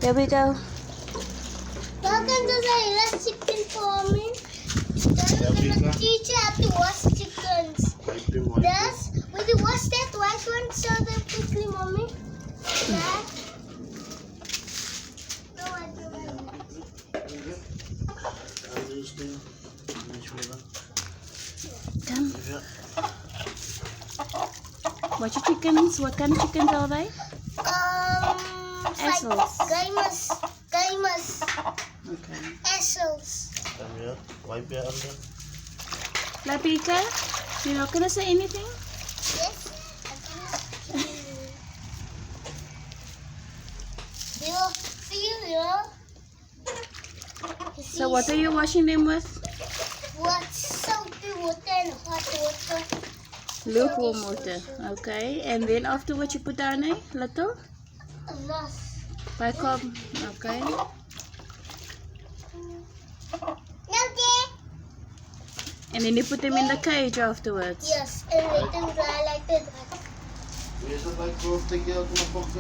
There we go. Welcome to the last chicken farming. The teacher have to wash chickens. Yes, will you wash that white one so them quickly, mommy? Yeah. No, I don't. Come. Watch your chickens. What kind of chickens are they? Essels. Gamers. Okay. Essels. Come here. Wipe your hand. Lapika, you're not gonna say anything? Yes. So what are you washing them with? What? Salty water and hot water. Lukewarm water. Okay. And then afterwards you put down a little? Enough. Bicom. Okay. And then you put them in the cage afterwards? Yes, and let them dry like that. Wees het like voor te kijken naar